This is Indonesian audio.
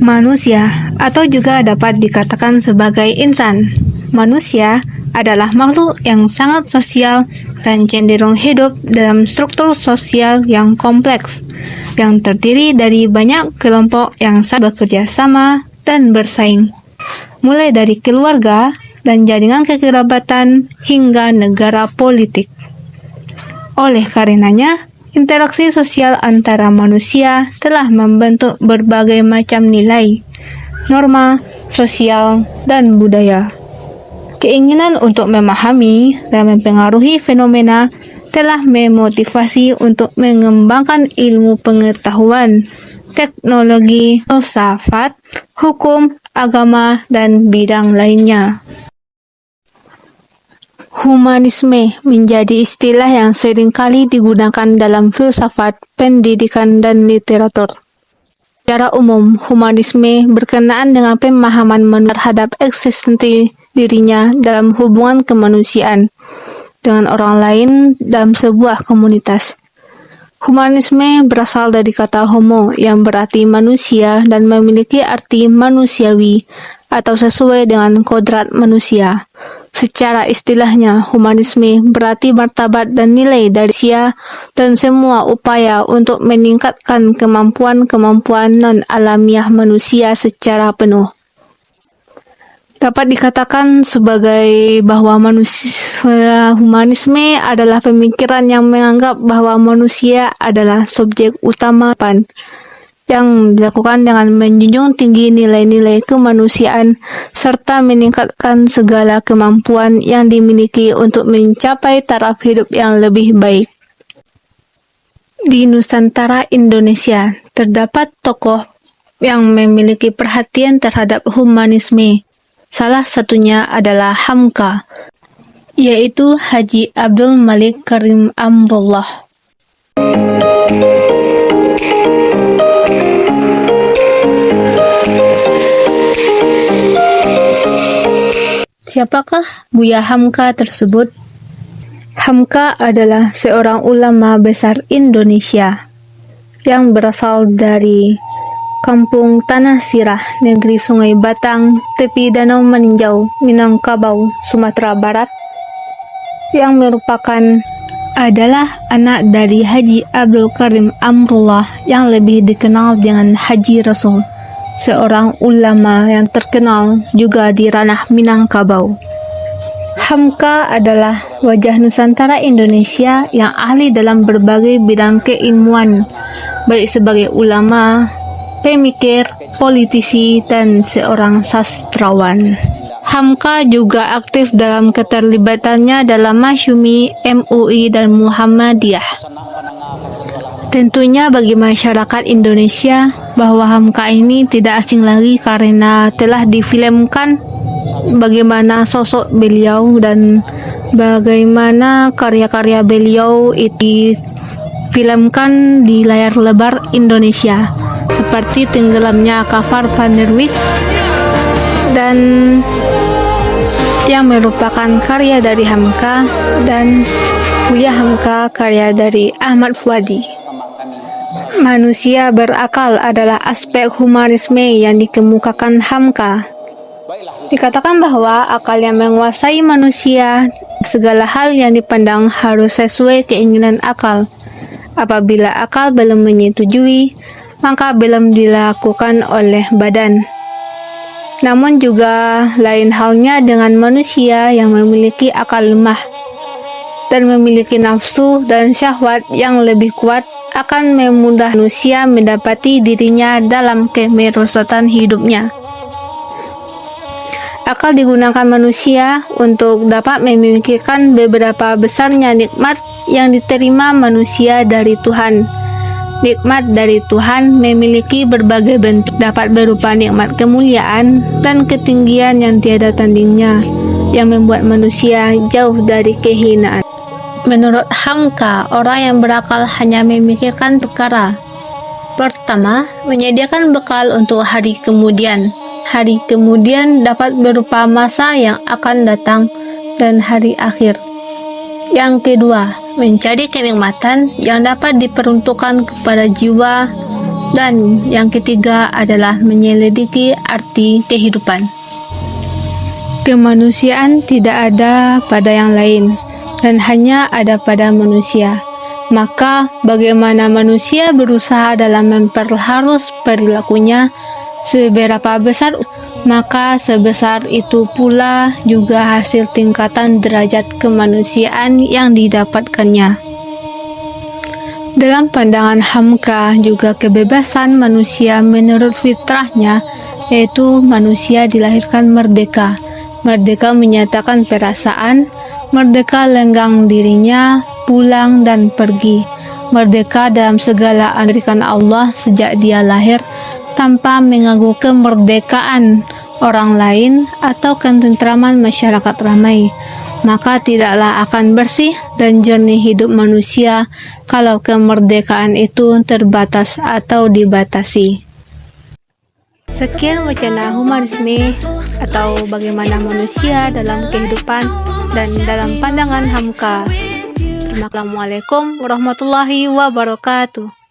Manusia, atau juga dapat dikatakan sebagai insan. Manusia adalah makhluk yang sangat sosial dan cenderung hidup dalam struktur sosial yang kompleks, yang terdiri dari banyak kelompok yang saling bekerja sama dan bersaing, mulai dari keluarga dan jaringan kekerabatan hingga negara politik. Oleh karenanya, interaksi sosial antara manusia telah membentuk berbagai macam nilai, norma, sosial, dan budaya. Keinginan untuk memahami dan mempengaruhi fenomena telah memotivasi untuk mengembangkan ilmu pengetahuan, teknologi, filsafat, hukum, agama, dan bidang lainnya. Humanisme menjadi istilah yang seringkali digunakan dalam filsafat, pendidikan, dan literatur. Secara umum, humanisme berkenaan dengan pemahaman manusia terhadap eksistensi dirinya dalam hubungan kemanusiaan dengan orang lain dalam sebuah komunitas. Humanisme berasal dari kata homo yang berarti manusia dan memiliki arti manusiawi atau sesuai dengan kodrat manusia. Secara istilahnya, humanisme berarti martabat dan nilai dari manusia dan semua upaya untuk meningkatkan kemampuan-kemampuan non-alamiah manusia secara penuh. Dapat dikatakan sebagai bahwa humanisme adalah pemikiran yang menganggap bahwa manusia adalah subjek utama yang dilakukan dengan menjunjung tinggi nilai-nilai kemanusiaan serta meningkatkan segala kemampuan yang dimiliki untuk mencapai taraf hidup yang lebih baik. Di Nusantara Indonesia, terdapat tokoh yang memiliki perhatian terhadap humanisme. Salah satunya adalah Hamka, yaitu Haji Abdul Malik Karim Amrullah. Siapakah Buya Hamka tersebut? Hamka adalah seorang ulama besar Indonesia yang berasal dari Kampung Tanah Sirah, negeri Sungai Batang, tepi Danau Meninjau, Minangkabau, Sumatera Barat, yang adalah anak dari Haji Abdul Karim Amrullah yang lebih dikenal dengan Haji Rasul, seorang ulama yang terkenal juga di ranah Minangkabau. Hamka adalah wajah Nusantara Indonesia yang ahli dalam berbagai bidang keilmuan, baik sebagai ulama, pemikir, politisi, dan seorang sastrawan. Hamka juga aktif dalam keterlibatannya dalam Masyumi, MUI, dan Muhammadiyah. Tentunya bagi masyarakat Indonesia bahwa Hamka ini tidak asing lagi karena telah difilmkan bagaimana sosok beliau dan bagaimana karya-karya beliau itu difilmkan di layar lebar Indonesia, seperti Tenggelamnya Kafar Van der Wijk dan yang merupakan karya dari Hamka, dan Buya Hamka karya dari Ahmad Fuadi. Manusia berakal adalah aspek humanisme yang dikemukakan Hamka. Dikatakan bahwa akal yang menguasai manusia, segala hal yang dipandang harus sesuai keinginan akal. Apabila akal belum menyetujui, maka belum dilakukan oleh badan. Namun juga lain halnya dengan manusia yang memiliki akal lemah dan memiliki nafsu dan syahwat yang lebih kuat, akan memudahkan manusia mendapati dirinya dalam kemerosotan hidupnya. Akal digunakan manusia untuk dapat memikirkan beberapa besarnya nikmat yang diterima manusia dari Tuhan. Nikmat dari Tuhan memiliki berbagai bentuk, dapat berupa nikmat kemuliaan dan ketinggian yang tiada tandingnya, yang membuat manusia jauh dari kehinaan. Menurut Hamka, orang yang berakal hanya memikirkan perkara. Pertama, menyediakan bekal untuk hari kemudian. Hari kemudian dapat berupa masa yang akan datang dan hari akhir. Yang kedua, mencari kenikmatan yang dapat diperuntukkan kepada jiwa Dan yang ketiga adalah menyelidiki arti kehidupan. Kemanusiaan tidak ada pada yang lain, dan hanya ada pada manusia. Maka bagaimana manusia berusaha dalam memperhalus perilakunya, seberapa besar, maka sebesar itu pula juga hasil tingkatan derajat kemanusiaan yang didapatkannya. Dalam pandangan Hamka juga kebebasan manusia menurut fitrahnya, yaitu manusia dilahirkan merdeka. Merdeka menyatakan perasaan, merdeka lenggang dirinya, pulang dan pergi. Merdeka dalam segala anugerah Allah sejak dia lahir, tanpa mengganggu kemerdekaan orang lain atau ketentraman masyarakat ramai. Maka tidaklah akan bersih dan jernih hidup manusia kalau kemerdekaan itu terbatas atau dibatasi. Sekian wacana humanisme atau bagaimana manusia dalam kehidupan dan dalam pandangan Hamka. Assalamualaikum warahmatullahi wabarakatuh.